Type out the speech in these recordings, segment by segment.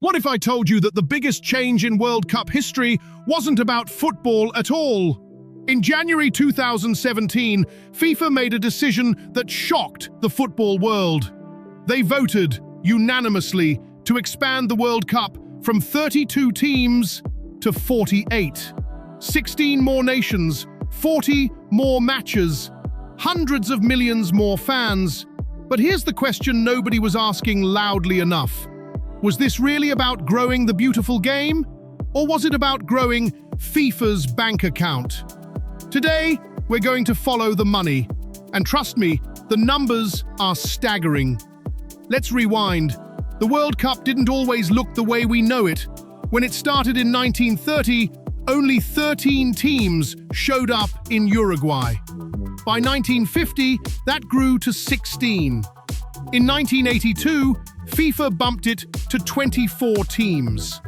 What if I told you that the biggest change in World Cup history wasn't about football at all? In January 2017, FIFA made a decision that shocked the football world. They voted unanimously to expand the World Cup from 32 teams to 48. 16 more nations, 40 more matches, hundreds of millions more fans. But here's the question nobody was asking loudly enough. Was this really about growing the beautiful game? Or was it about growing FIFA's bank account? Today, we're going to follow the money. And trust me, the numbers are staggering. Let's rewind. The World Cup didn't always look the way we know it. When it started in 1930, only 13 teams showed up in Uruguay. By 1950, that grew to 16. In 1982, FIFA bumped it to 24 teams.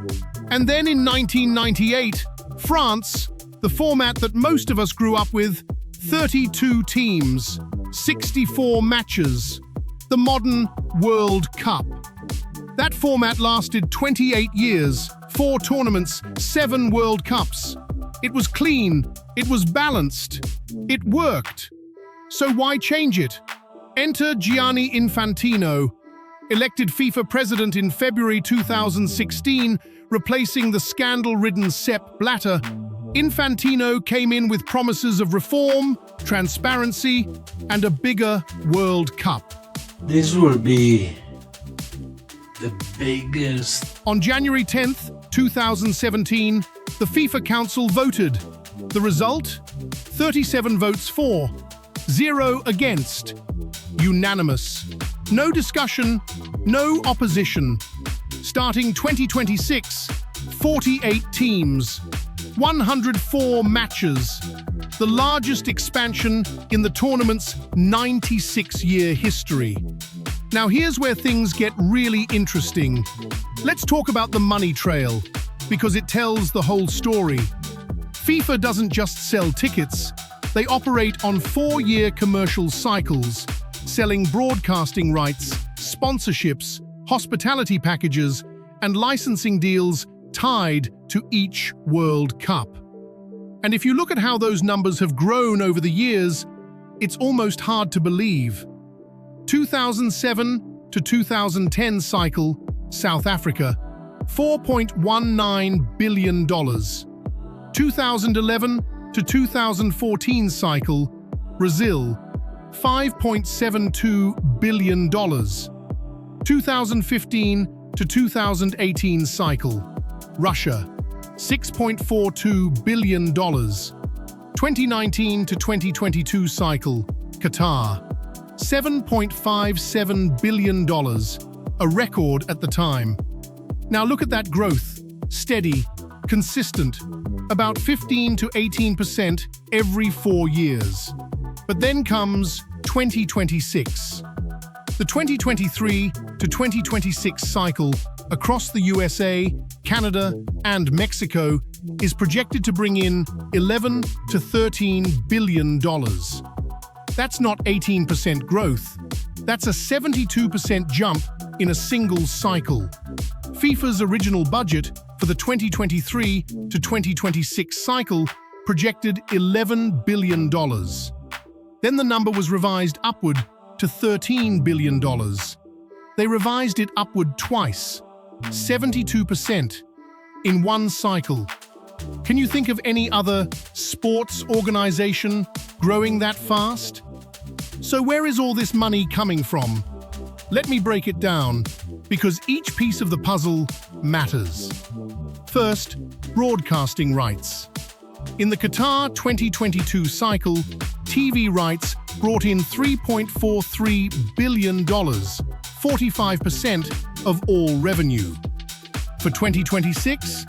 And then in 1998, France, the format that most of us grew up with, 32 teams, 64 matches, the modern World Cup. That format lasted 28 years, 4 tournaments, 7 World Cups. It was clean, it was balanced, it worked. So why change it? Enter Gianni Infantino, elected FIFA president in February 2016, replacing the scandal-ridden Sepp Blatter. Infantino came in with promises of reform, transparency, and a bigger World Cup. This will be the biggest. On January 10th, 2017, the FIFA Council voted. The result? 37 votes for, 0 against. Unanimous. No discussion, no opposition. Starting 2026, 48 teams, 104 matches, the largest expansion in the tournament's 96-year history. Now here's where things get really interesting. Let's talk about the money trail, because it tells the whole story. FIFA doesn't just sell tickets, they operate on 4-year commercial cycles, selling broadcasting rights, sponsorships, hospitality packages, and licensing deals tied to each World Cup. And if you look at how those numbers have grown over the years, it's almost hard to believe. 2007 to 2010 cycle, South Africa, $4.19 billion. 2011 to 2014 cycle, Brazil, $5.72 billion. 2015 to 2018 cycle, Russia, $6.42 billion. 2019 to 2022 cycle, Qatar, $7.57 billion, a record at the time. Now look at that growth, steady, consistent, about 15 to 18% every 4 years. But then comes 2026. The 2023 to 2026 cycle across the USA, Canada, and Mexico is projected to bring in $11 to $13 billion. That's not 18% growth. That's a 72% jump in a single cycle. FIFA's original budget for the 2023 to 2026 cycle projected $11 billion. Then the number was revised upward to $13 billion. They revised it upward twice, 72%, in one cycle. Can you think of any other sports organization growing that fast? So where is all this money coming from? Let me break it down, because each piece of the puzzle matters. First, broadcasting rights. In the Qatar 2022 cycle, TV rights brought in $3.43 billion, 45% of all revenue. For 2026,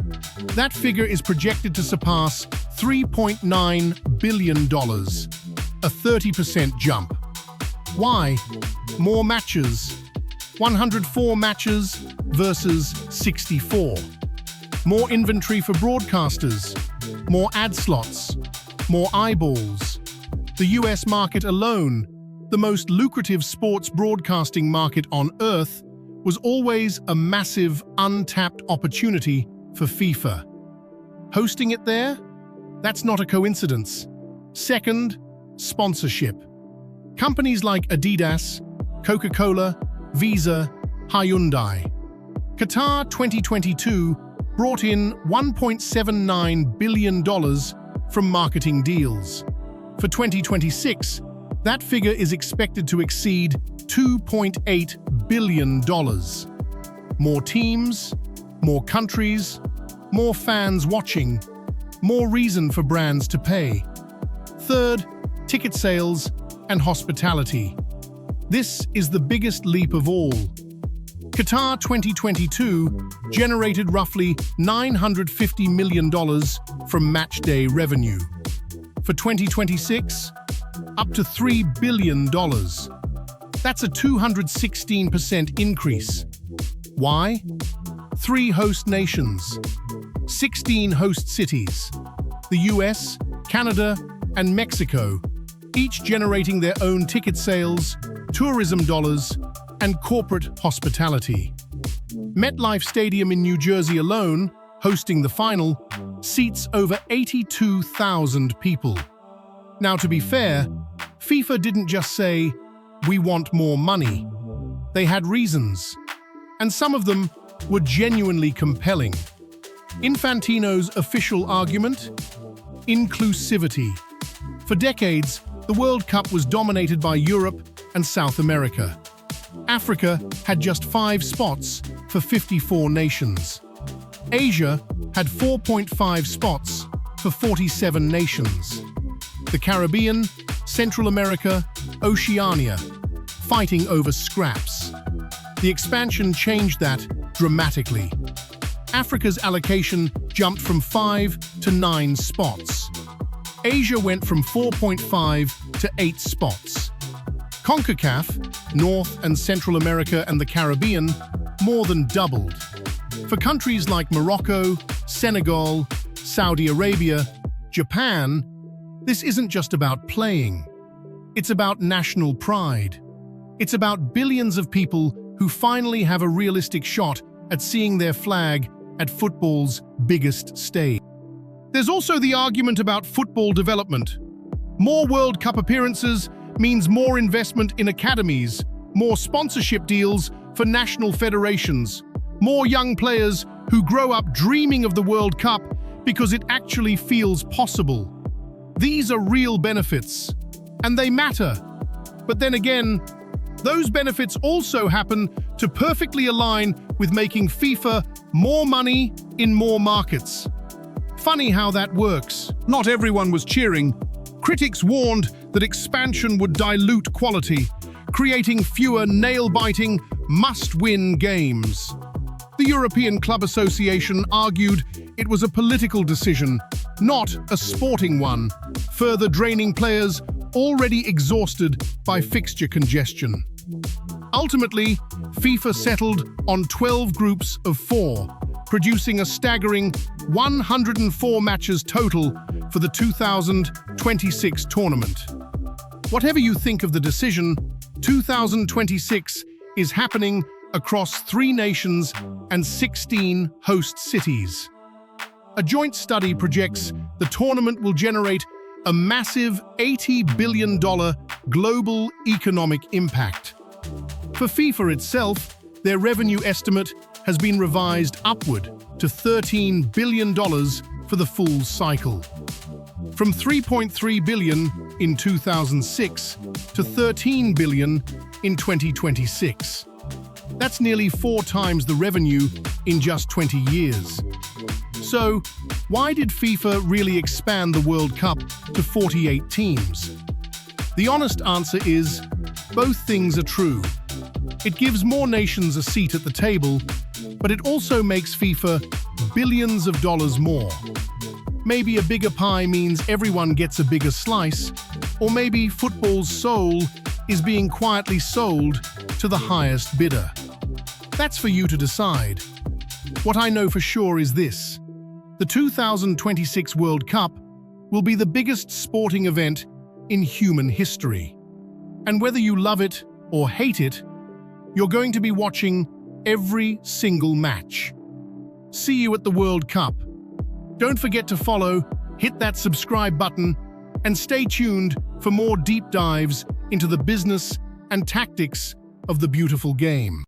that figure is projected to surpass $3.9 billion, a 30% jump. Why? More matches. 104 matches versus 64. More inventory for broadcasters. More ad slots. More eyeballs. The US market alone, the most lucrative sports broadcasting market on Earth, was always a massive, untapped opportunity for FIFA. Hosting it there? That's not a coincidence. Second, sponsorship. Companies like Adidas, Coca-Cola, Visa, Hyundai. Qatar 2022 brought in $1.79 billion from marketing deals. For 2026, that figure is expected to exceed $2.8 billion. More teams, more countries, more fans watching, more reason for brands to pay. Third, ticket sales and hospitality. This is the biggest leap of all. Qatar 2022 generated roughly $950 million from matchday revenue. For 2026, up to $3 billion. That's a 216% increase. Why? 3 host nations, 16 host cities, the US, Canada, and Mexico, each generating their own ticket sales, tourism dollars, and corporate hospitality. MetLife Stadium in New Jersey alone, hosting the final, seats over 82,000 people. Now, to be fair, FIFA didn't just say, "We want more money." They had reasons, and some of them were genuinely compelling. Infantino's official argument? Inclusivity. For decades, the World Cup was dominated by Europe and South America. Africa had just 5 spots for 54 nations. Asia had 4.5 spots for 47 nations. The Caribbean, Central America, Oceania, fighting over scraps. The expansion changed that dramatically. Africa's allocation jumped from 5 to 9 spots. Asia went from 4.5 to 8 spots. CONCACAF, North and Central America and the Caribbean, more than doubled. For countries like Morocco, Senegal, Saudi Arabia, Japan, this isn't just about playing. It's about national pride. It's about billions of people who finally have a realistic shot at seeing their flag at football's biggest stage. There's also the argument about football development. More World Cup appearances means more investment in academies, more sponsorship deals for national federations, more young players who grow up dreaming of the World Cup because it actually feels possible. These are real benefits, and they matter. But then again, those benefits also happen to perfectly align with making FIFA more money in more markets. Funny how that works. Not everyone was cheering. Critics warned that expansion would dilute quality, creating fewer nail-biting, must-win games. The European Club Association argued it was a political decision, not a sporting one, further draining players already exhausted by fixture congestion. Ultimately, FIFA settled on 12 groups of 4, producing a staggering 104 matches total for the 2026 tournament. Whatever you think of the decision, 2026 is happening across 3 nations and 16 host cities. A joint study projects the tournament will generate a massive $80 billion global economic impact. For FIFA itself, their revenue estimate has been revised upward to $13 billion for the full cycle. From $3.3 billion in 2006 to $13 billion in 2026. That's nearly 4 times the revenue in just 20 years. So, why did FIFA really expand the World Cup to 48 teams? The honest answer is, both things are true. It gives more nations a seat at the table, but it also makes FIFA billions of dollars more. Maybe a bigger pie means everyone gets a bigger slice, or maybe football's soul is being quietly sold to the highest bidder. That's for you to decide. What I know for sure is this: the 2026 World Cup will be the biggest sporting event in human history. And whether you love it or hate it, you're going to be watching every single match. See you at the World Cup. Don't forget to follow, hit that subscribe button, and stay tuned for more deep dives into the business and tactics of the beautiful game.